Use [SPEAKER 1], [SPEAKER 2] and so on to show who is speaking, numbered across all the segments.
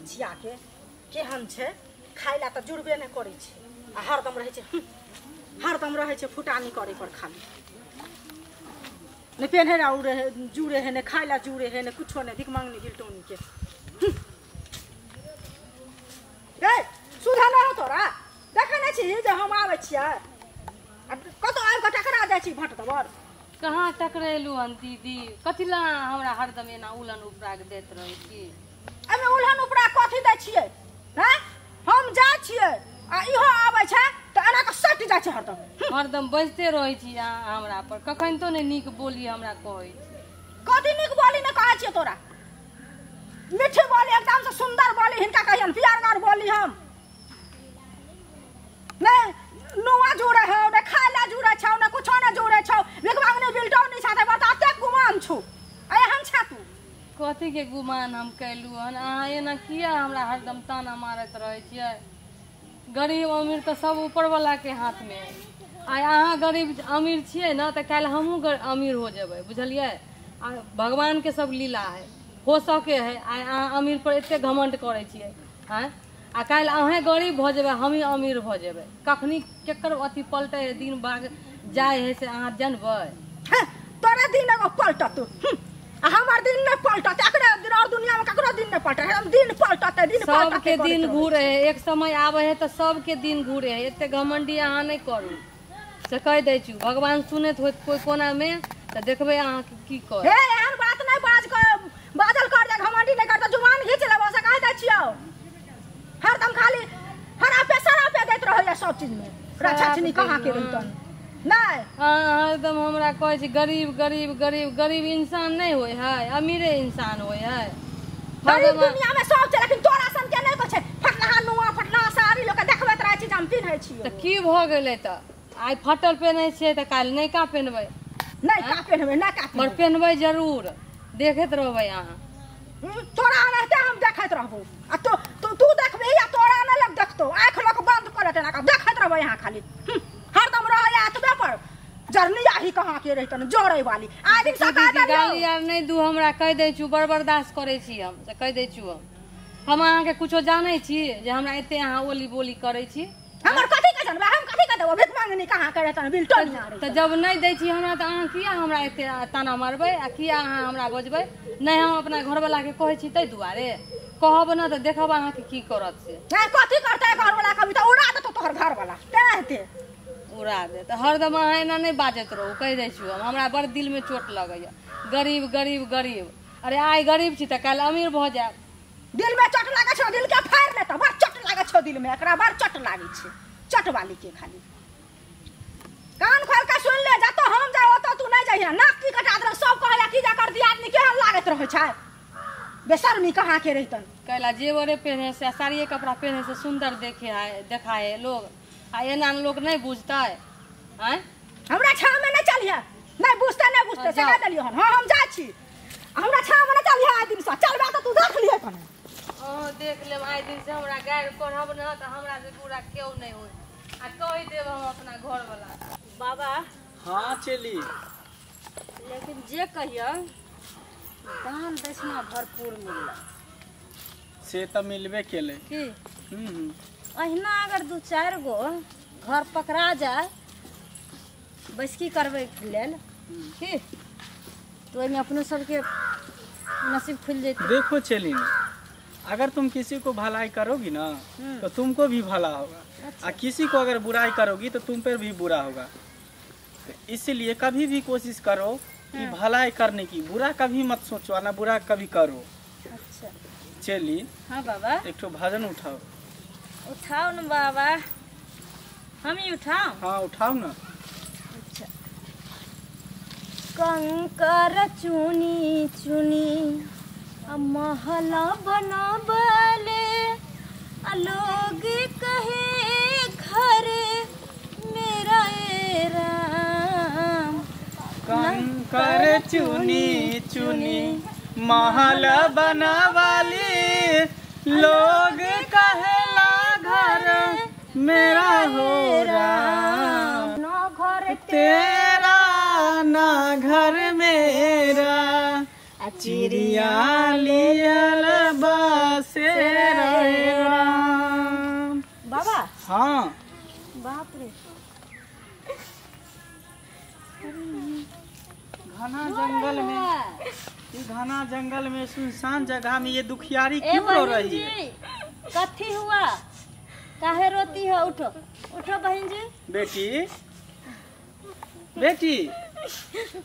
[SPEAKER 1] बचिया के केहन छे खाइ ला त जुड़बे नहीं करै छे आ हरदम रहे छे फुटानी करे पर खाली ने पेन्हे ला उड़े है जुड़े है ने खाइ ला जुड़े है ने कुछो ने भिख मांगनी गिलटोनी के ए सुधा न हो तोरा देखै नै छी जे हम आबै छियै कतो आब के टकरा जाइ छी भट दबर
[SPEAKER 2] कहाँ टकरेलू हन दीदी कथिला हमरा हरदम एना उलन उपरा के देत रहे छी
[SPEAKER 1] एमे उलन उपरा कथि दै छियै हैं हम जा छियै आ इहो आबै छै त एना के सट जाइ छै
[SPEAKER 2] हरदम बजते रहै छी हमरा पर कखन तो ने नीक बोली हमरा कहै छी
[SPEAKER 1] कथि नीक बोली ने कहै छियै तोरा मीठी बोली एकदम से सुंदर बोली हिनका कहियन प्यारगार बोली हम ने नुआ जुड़े है ने खाइला जुड़े छौ ने कुछो ने जुड़े छौ भिखमांगनी बिल्टौनी साथे बताते गुमान छु एहन छ तू
[SPEAKER 2] कथि के गुमान हम कैलू हन अहाँ एना किया हमरा हरदम ताना मारत रहै छियै गरीब अमीर तो सब ऊपर वाला के हाथ में है आ अहाँ गरीब अमीर छियै ना त काल्हि हमहूँ अमीर हो जेबै बुझलियै आ भगवान के सब लीला है हो सके है आ अहाँ अमीर पर एते घमंड करै छियै हैं आ काल्हि अहें गरीब भ जेबै हम ही अमीर भ जेबै कखनी केकर अथी पलटे है दिन भाग जाय है से अहाँ जानबै
[SPEAKER 1] तोरा दिन एगो पलटत आ हमर दिन नहीं पलटत एकरे और दुनिया में ककरो दिन नहीं पलटत हम दिन पलटत दिन पलटत
[SPEAKER 2] सबके दिन घूरे है एक समय आवे है तो सबके दिन घूरे है एते घमंडी अहाँ नहीं करू से कह दै छी भगवान सुनैत होत कोई कोना में त देखबै अहाँ की कर
[SPEAKER 1] हे एहन बात नहीं बाजल कर दे घमंडी नहीं करत जुबान घीच लेबो से कह दै छियौ हरदम खाली हरापे सरापे देत रहैया सब चीज में रक्षाछनी कहाँ के रहितन नहीं
[SPEAKER 2] हरदम हमरा कहै छी गरीब गरीब गरीब गरीब इंसान नहीं होय है अमीरे इंसान होय है
[SPEAKER 1] गरीब दुनिया में सब छै लेकिन तोरा सन के नहीं छै फटला नुआ फटला साड़ी लोग देखबैत रहै छी हम पिन्है छी
[SPEAKER 2] त की भ गेलै त आइ फटल पेनै छियै त काल्हि नहीं का पेनबै
[SPEAKER 1] नहीं का पेनबै नहीं का
[SPEAKER 2] पर पेनबै जरूर देखैत रहबै अहाँ
[SPEAKER 1] तोरा एनाहिते हम देखैत रहबो आ तू देखबे या तोरा नहीं लग देखतो आँख लोक बंद करत एना का देखैत रहबै यहाँ खाली हरदम रहै एतबे पर जरनी आही कहाँ के रहितन जोड़ै वाली आ दिन सका दे
[SPEAKER 2] गाली यार नहीं दू हमरा कह दै छु बड़ बर्दाश्त करै छी हम से कह दै छु हम अहाँ के कुछो जानै छी जे हमरा एते अहाँ ओली बोली करै छी
[SPEAKER 1] हमर कथि के जानबे हम कथि के देबो भिख मांगनी कहाँ के रहतन बिल्टन ना
[SPEAKER 2] त जब नहीं दै छी हमरा त अहाँ किया हमरा एते ताना मारबै आ किया अहाँ हमरा बजबै नहीं हम अपना घर वाला के कहै छी तै दुआरे कहब ना त देखब अहाँ के की करत से
[SPEAKER 1] कथि करतै घर वाला कभी त उड़ा देतो तोहर घर वाला तेहते
[SPEAKER 2] उड़ा दे त हरदम अहाँ एना नहीं बाजत रहू कह दै छु हमरा बड़ दिल में चोट लगैया गरीब गरीब गरीब अरे आइ गरीब छी त काल्हि अमीर भ जायब
[SPEAKER 1] दिल में चोट लागे छो दिल के फाड़ ले त बड़ चोट लागे छो दिल में एकरा बड़ चोट लागे छे चोट वाली के खाली कान खोल के सुन ले जा तो हम जाओ तो तू नहीं जाइया नाक की कटा दे सब कहला की जा कर दिया आदमी केहन लागत रहे छै बेशर्मी कहाँ के रहितन
[SPEAKER 2] कैला जेवरे पहने से साड़िए कपड़ा पहने से सुंदर देखा है लोग आ एना लोग नहीं बुझता है
[SPEAKER 1] हमरा छाव में नहीं चलिए नहीं बुझते से कह देलियो हन हां हम जा छी हमरा छाव में नहीं चलिए आइ दिन से चलबा त तू देख लिए कने
[SPEAKER 2] देख लेब आइ दिन से हमरा गायर पढ़ब ना त हमरा से पूरा केउ नहीं होय आ कह देब हम अपना घर वाला
[SPEAKER 3] बाबा
[SPEAKER 4] हाँ चली
[SPEAKER 3] लेकिन जे कहियो दान दक्षिणा भरपूर मिलल
[SPEAKER 4] से त मिलबे केले
[SPEAKER 3] की अहिना अगर दू चार गो घर पकड़ा जाए बैसकी करबै के लेल की तो ओहिमे अपने सबके नसीब खुल जेतै
[SPEAKER 4] देखो चली अगर तुम किसी को भलाई करोगी ना तो तुमको भी भला होगा
[SPEAKER 3] अच्छा।
[SPEAKER 4] और किसी को अगर बुराई करोगी तो तुम पर भी बुरा होगा तो इसलिए कभी भी कोशिश करो कि भलाई करने की बुरा कभी मत सोचो ना बुरा कभी करो
[SPEAKER 3] अच्छा
[SPEAKER 4] चली
[SPEAKER 3] हाँ बाबा
[SPEAKER 4] एक तो भजन उठाओ
[SPEAKER 3] उठाओ न बाबा हम ही उठाओ
[SPEAKER 4] हाँ उठाओ ना
[SPEAKER 3] अच्छा कंकर चुनी चुनी महला बनाबले लोग कहे घर मेरा ए राम
[SPEAKER 4] कंकर चुनी चुनी महल बनावाली लोग कहला घर मेरा हो राम
[SPEAKER 3] ना घर
[SPEAKER 4] तेरा ना घर मेरा चिड़िया लियल बसेरा घना जंगल में, इस घना जंगल में सुनसान जगह में ये दुखियारी
[SPEAKER 3] ए
[SPEAKER 4] क्यों रो
[SPEAKER 3] बहन
[SPEAKER 4] रही
[SPEAKER 3] जी,
[SPEAKER 4] है?
[SPEAKER 3] कथी हुआ? काहे रोती हो? उठो उठो बहन जी।
[SPEAKER 4] बेटी बेटी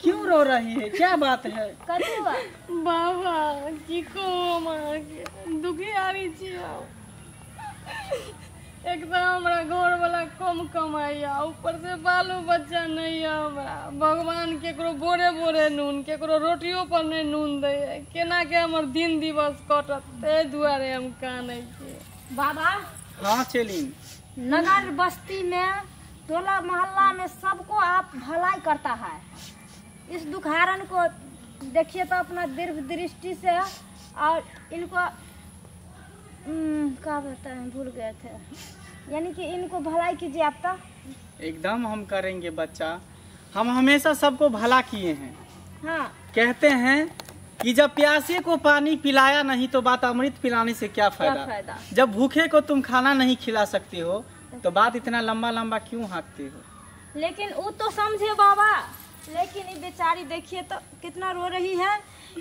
[SPEAKER 4] क्यों रो रही है? क्या बात है?
[SPEAKER 3] कथी हुआ?
[SPEAKER 2] बाबा की कहूँ अहाँके दुखियारी छियै। एक तो हमरा घर वाला कम कमाइया, ऊपर से बालो बच्चा नहीं है हमरा। भगवान केकरो बोरे बोरे नून, केकरो रोटियो पर नहीं नून दे। केना के हमर दिन दिवस कटत, ते दुआरे हम कानै छियै।
[SPEAKER 3] बाबा,
[SPEAKER 4] हाँ चली।
[SPEAKER 3] नगर बस्ती में, टोला मोहल्ला में सबको आप भलाई करता है। इस दुखारन को देखिए तो अपना दीर्घ दृष्टि से, और इनको क्या बताएं, भूल गए थे। यानी कि इनको भलाई कीजिए आप तो।
[SPEAKER 4] एकदम हम करेंगे बच्चा, हम हमेशा सबको भला किए हैं।
[SPEAKER 3] हाँ,
[SPEAKER 4] कहते हैं कि जब प्यासे को पानी पिलाया नहीं तो बात अमृत पिलाने से क्या फायदा?
[SPEAKER 3] फायदा?
[SPEAKER 4] जब भूखे को तुम खाना नहीं खिला सकते हो तो बात इतना लंबा लंबा क्यों हाँकते हो?
[SPEAKER 3] लेकिन वो तो समझे बाबा, लेकिन ये बेचारी देखिए तो कितना रो रही है,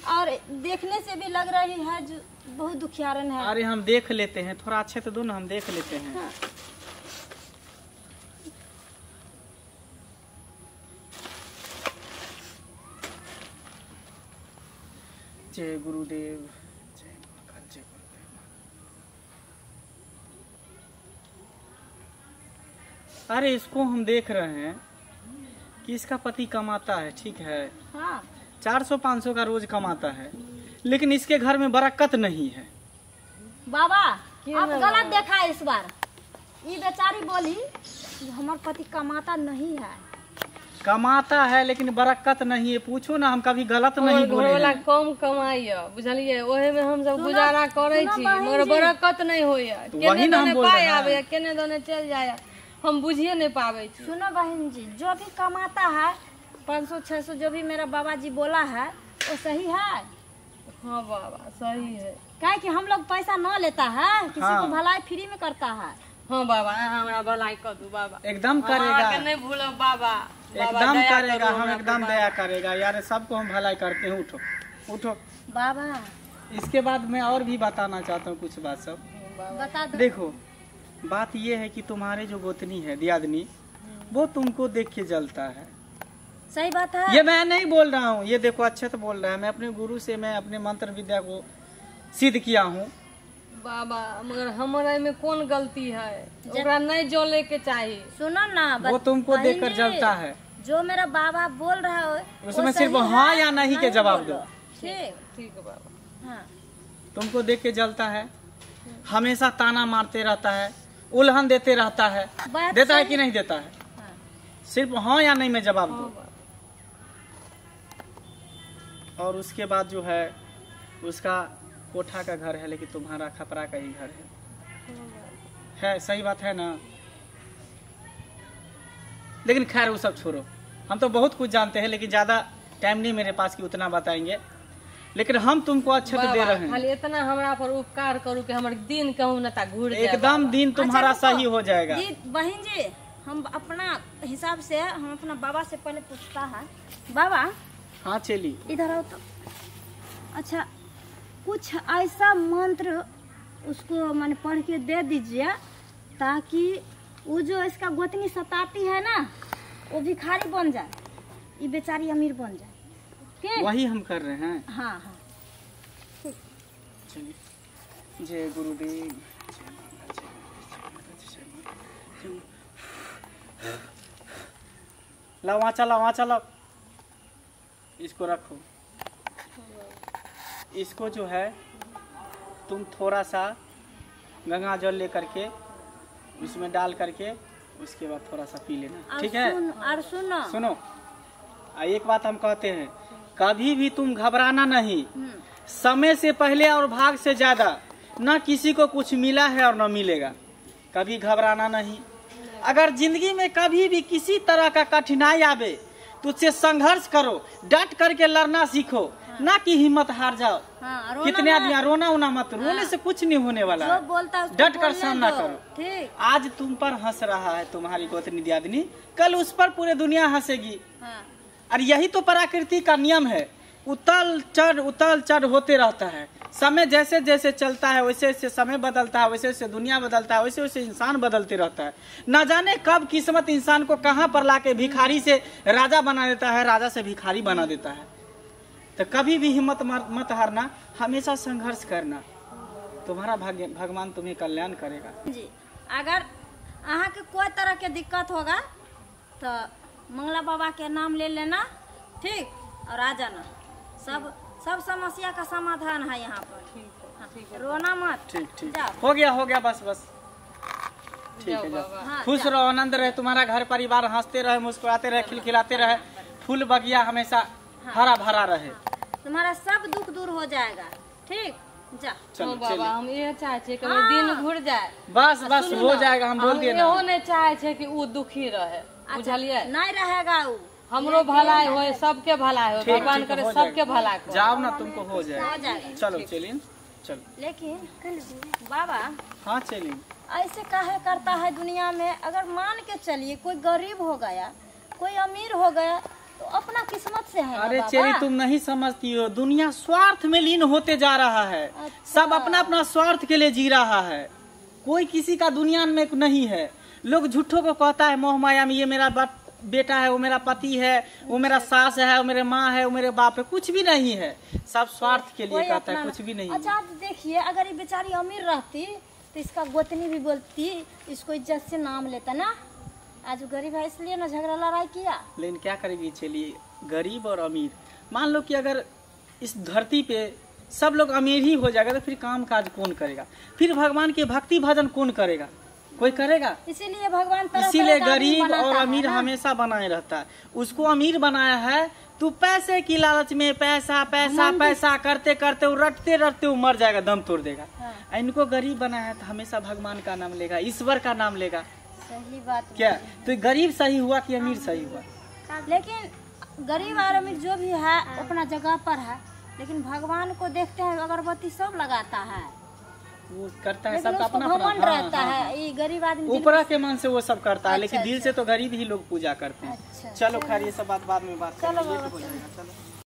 [SPEAKER 3] और देखने से भी लग रही है जो बहुत दुखियारन है।
[SPEAKER 4] अरे हम देख लेते हैं, थोड़ा अच्छे तो दो ना, हम देख लेते हैं।
[SPEAKER 3] हाँ।
[SPEAKER 4] जय गुरुदेव, जय महाकाल, जय गुरुदेव। अरे इसको हम देख रहे हैं कि इसका पति कमाता है, ठीक है,
[SPEAKER 3] हाँ,
[SPEAKER 4] 400-500 का रोज कमाता है, लेकिन इसके घर में बरकत नहीं है।
[SPEAKER 3] बाबा
[SPEAKER 2] क्यों
[SPEAKER 3] आप
[SPEAKER 2] है
[SPEAKER 3] गलत
[SPEAKER 2] बाबा?
[SPEAKER 3] देखा है इस बार। ये बेचारी बोली कि हमारा पति कमाता नहीं है।
[SPEAKER 4] कमाता है लेकिन बरकत नहीं है। पूछो ना, हम कभी गलत नहीं
[SPEAKER 2] हमर
[SPEAKER 4] बोले
[SPEAKER 2] घरवाला
[SPEAKER 4] हैं।
[SPEAKER 2] कम कमाइया, बुझलियै, ओहे में हम सब
[SPEAKER 3] सुनो-
[SPEAKER 2] गुजारा करे
[SPEAKER 3] सुनो
[SPEAKER 2] छी,
[SPEAKER 3] बहिन
[SPEAKER 2] मगर
[SPEAKER 3] जी।
[SPEAKER 2] बरकत नहीं होइया।
[SPEAKER 4] तो
[SPEAKER 2] केने
[SPEAKER 4] वही ना हम
[SPEAKER 2] दने
[SPEAKER 4] बोल
[SPEAKER 2] पाय
[SPEAKER 4] रहे हैं।
[SPEAKER 2] आबे, केने दने चल जाया, हम बुझिए नहीं पावे छी।
[SPEAKER 3] सुनो बहन जी, जो भी कमाता है 500-600 जो भी मेरा बाबा जी बोला है वो सही है।
[SPEAKER 2] हाँ बाबा सही है।
[SPEAKER 3] क्या कि हम लोग पैसा न लेता है, किसी
[SPEAKER 4] हाँ।
[SPEAKER 3] को भलाई फ्री में करता है।
[SPEAKER 2] हाँ बाबा, अहाँ हमरा भलाई कर दू बाबा।
[SPEAKER 4] एकदम
[SPEAKER 2] हम अहाँके
[SPEAKER 4] करेगा,
[SPEAKER 2] नहीं भूलब बाबा। बाबा,
[SPEAKER 4] एकदम
[SPEAKER 2] दया
[SPEAKER 4] करेगा,
[SPEAKER 2] करू
[SPEAKER 4] हम
[SPEAKER 2] हमरा
[SPEAKER 4] एकदम
[SPEAKER 2] पर।
[SPEAKER 4] दया करेगा यार, सबको हम भलाई करते हैं। उठो उठो।
[SPEAKER 3] बाबा
[SPEAKER 4] इसके बाद मैं और भी बताना चाहता हूँ कुछ बात सब।
[SPEAKER 3] बता दो।
[SPEAKER 4] देखो, बात ये है कि तुम्हारे जो गोतनी है दियादनी, वो तुमको देख के जलता है।
[SPEAKER 3] सही बात है।
[SPEAKER 4] ये मैं नहीं बोल रहा हूँ, ये देखो अच्छे तो बोल रहा है। मैं अपने गुरु से, मैं अपने मंत्र विद्या को सिद्ध किया हूँ।
[SPEAKER 2] बाबा मगर हमारे में कौन गलती है? ओकरा नहीं जले के चाहिए।
[SPEAKER 3] सुनो ना,
[SPEAKER 4] वो तुमको
[SPEAKER 3] बहन
[SPEAKER 4] देखकर
[SPEAKER 3] जी,
[SPEAKER 4] जलता है।
[SPEAKER 3] जो मेरा बाबा बोल रहा है
[SPEAKER 4] उसमें
[SPEAKER 3] वो
[SPEAKER 4] सिर्फ
[SPEAKER 3] सही
[SPEAKER 4] हाँ
[SPEAKER 3] है,
[SPEAKER 4] या नहीं के जवाब
[SPEAKER 3] बोलो।
[SPEAKER 4] दो।
[SPEAKER 3] ठीक।
[SPEAKER 2] ठीक है बाबा।
[SPEAKER 3] हाँ,
[SPEAKER 4] तुमको देख के जलता है, हमेशा ताना मारते रहता है, उल्हन देते रहता है।
[SPEAKER 3] बात
[SPEAKER 4] देता है
[SPEAKER 3] सही-
[SPEAKER 4] कि नहीं देता है?
[SPEAKER 3] हाँ।
[SPEAKER 4] सिर्फ हाँ या नहीं में जवाब
[SPEAKER 2] हाँ
[SPEAKER 4] दो।
[SPEAKER 2] बाबा।
[SPEAKER 4] और उसके बाद जो है, उसका कोठा का घर है लेकिन तुम्हारा खपरा का ही घर है। सही बात है ना? लेकिन खैर वो सब छोड़ो, हम तो बहुत कुछ जानते हैं, लेकिन ज्यादा टाइम नहीं मेरे पास कि उतना बताएंगे। लेकिन हम तुमको अच्छे तो दे
[SPEAKER 2] बाबा,
[SPEAKER 4] रहे हैं।
[SPEAKER 2] खाली इतना हमरा पर उपकार करू कि हमर दिन कहूँ न ता घूर जाए
[SPEAKER 4] एकदम
[SPEAKER 2] बाबा।
[SPEAKER 4] दिन तुम्हारा
[SPEAKER 3] अच्छा,
[SPEAKER 4] सही हो जाएगा।
[SPEAKER 3] जी बहन जी, हम अपना हिसाब से, हम अपना बाबा से पहले पूछता है। बाबा
[SPEAKER 4] हाँ चली।
[SPEAKER 3] इधर आओ तो। अच्छा, कुछ ऐसा मंत्र उसको मैंने पढ़ के दे दीजिए, ताकि वो जो इसका गोतनी सताती है ना, वो भिखारी बन जाए, ये बेचारी अमीर बन जाए। ठीक?
[SPEAKER 4] वही हम कर रहे हैं।
[SPEAKER 3] हाँ हाँ।
[SPEAKER 4] चलिए। जय गुरुदेव, जय माता, जय माता, जय माता। लाओ वहाँ चलाओ, वहाँ चलाओ। इसको रखो। इसको जो है तुम थोड़ा सा गंगा जल लेकर के उसमें डाल करके उसके बाद थोड़ा सा पी लेना, ठीक है?
[SPEAKER 3] और सुनो,
[SPEAKER 4] सुनो, एक बात हम कहते हैं, कभी भी तुम घबराना नहीं। समय से पहले और भाग से ज्यादा न किसी को कुछ मिला है और न मिलेगा। कभी घबराना नहीं। अगर जिंदगी में कभी भी किसी तरह का कठिनाई आवे तो उससे संघर्ष करो, डट करके लड़ना सीखो, ना कि हिम्मत हार जाओ।
[SPEAKER 3] हाँ, रोना
[SPEAKER 4] कितने
[SPEAKER 3] मत।
[SPEAKER 4] आदमी रोना उना मत, रोने से कुछ नहीं होने वाला
[SPEAKER 3] जो
[SPEAKER 4] है।
[SPEAKER 3] बोलता है उसको
[SPEAKER 4] डट कर
[SPEAKER 3] बोलने
[SPEAKER 4] सामना
[SPEAKER 3] दो।
[SPEAKER 4] करो।
[SPEAKER 3] ठीक।
[SPEAKER 4] आज तुम पर हंस रहा है तुम्हारी गोतनी दियादनी, कल उस पर पूरे दुनिया हंसेगी।
[SPEAKER 3] हाँ।
[SPEAKER 4] और यही तो प्रकृति का नियम है, उतार चढ़ होते रहता है। समय जैसे जैसे चलता है वैसे वैसे समय बदलता है, वैसे वैसे दुनिया बदलता है, वैसे वैसे इंसान बदलते रहता है। न जाने कब किस्मत इंसान को कहाँ पर लाके भिखारी से राजा बना देता है, राजा से भिखारी बना देता है। तो कभी भी हिम्मत मत हारना, हमेशा संघर्ष करना, तुम्हारा भगवान तुम्हें कल्याण करेगा
[SPEAKER 3] जी। अगर अहाँ के कोई तरह के दिक्कत होगा तो मंगला बाबा के नाम ले लेना, ठीक, और आ जाना। सब समस्या का समाधान है यहाँ पर।
[SPEAKER 2] ठीक है।
[SPEAKER 3] रोना मत।
[SPEAKER 4] ठीक
[SPEAKER 3] जाओ।
[SPEAKER 4] हो गया बस ठीक है। जाओ।
[SPEAKER 3] हाँ,
[SPEAKER 4] खुश रहो, आनंद रहे, तुम्हारा घर परिवार हंसते रहे, मुस्कुराते रहे, खिलखिलाते रहे, फूल बगिया हमेशा हरा भरा रहे।
[SPEAKER 3] तुम्हारा सब दुख दूर हो जाएगा, ठीक। जा
[SPEAKER 4] चलो
[SPEAKER 2] बाबा, हम ये चाहे छे कि दिन घुर जाए,
[SPEAKER 4] बस हो जाएगा। हम बोल दिए ना,
[SPEAKER 2] एहो नहीं चाहे छे कि वो दुखी रहे, बुझलिए?
[SPEAKER 3] नहीं रहेगा वो,
[SPEAKER 2] हमरो भलाई होए, सबके भलाई हो, भगवान करे सबके भलाई हो।
[SPEAKER 4] जाओ ना, तुमको हो जाएगा। चलो चलिए, चलो।
[SPEAKER 3] लेकिन बाबा,
[SPEAKER 4] हाँ चलिए।
[SPEAKER 3] ऐसे काहे करता है दुनिया में? अगर मान के चलिए कोई गरीब हो गया, कोई अमीर हो गया, तो अपना किस्मत से है।
[SPEAKER 4] अरे चेरी, तुम नहीं समझती हो, दुनिया स्वार्थ में लीन होते जा रहा है। सब अपना अपना स्वार्थ के लिए जी रहा है, कोई किसी का दुनिया में नहीं है। लोग झूठों को कहता है मोह माया में, ये मेरा बेटा है, वो मेरा पति है, वो मेरा सास है, वो मेरे माँ है, वो मेरे बाप है, कुछ भी नहीं है। सब स्वार्थ के लिए कहता है, कुछ भी नहीं।
[SPEAKER 3] अच्छा देखिए, अगर ये बेचारी अमीर रहती तो इसका गोतनी भी बोलती, इसको इज्जत से नाम लेता ना। आज गरीब है इसलिए ना झगड़ा लड़ाई किया।
[SPEAKER 4] लेकिन क्या करेगी? चलिए, गरीब और अमीर, मान लो कि अगर इस धरती पे सब लोग अमीर ही हो जाएगा तो फिर काम काज कौन करेगा? फिर भगवान के भक्ति भजन कौन करेगा? कोई करेगा?
[SPEAKER 3] इसीलिए भगवान
[SPEAKER 4] इसीलिए गरीब और अमीर हमेशा बनाए रहता है। उसको अमीर बनाया है, तू पैसे की लालच में पैसा पैसा पैसा करते करते वो रटते वो मर जाएगा, दम तोड़ देगा। इनको गरीब बनाया है तो हमेशा भगवान का नाम लेगा, ईश्वर का नाम लेगा।
[SPEAKER 3] सही बात
[SPEAKER 4] क्या तो गरीब सही हुआ कि अमीर सही हुआ?
[SPEAKER 3] लेकिन गरीब और अमीर जो भी है अपना जगह पर है, लेकिन भगवान को देखते हैं, अगरबत्ती सब लगाता है,
[SPEAKER 4] वो करता है, सबका अपना
[SPEAKER 3] घमंड रहता है। ये गरीब आदमी
[SPEAKER 4] ऊपर के मन से वो सब करता है, लेकिन दिल से तो गरीब ही लोग पूजा करते हैं। चलो खैर, ये सब बात बाद में बात करेंगे। चलो।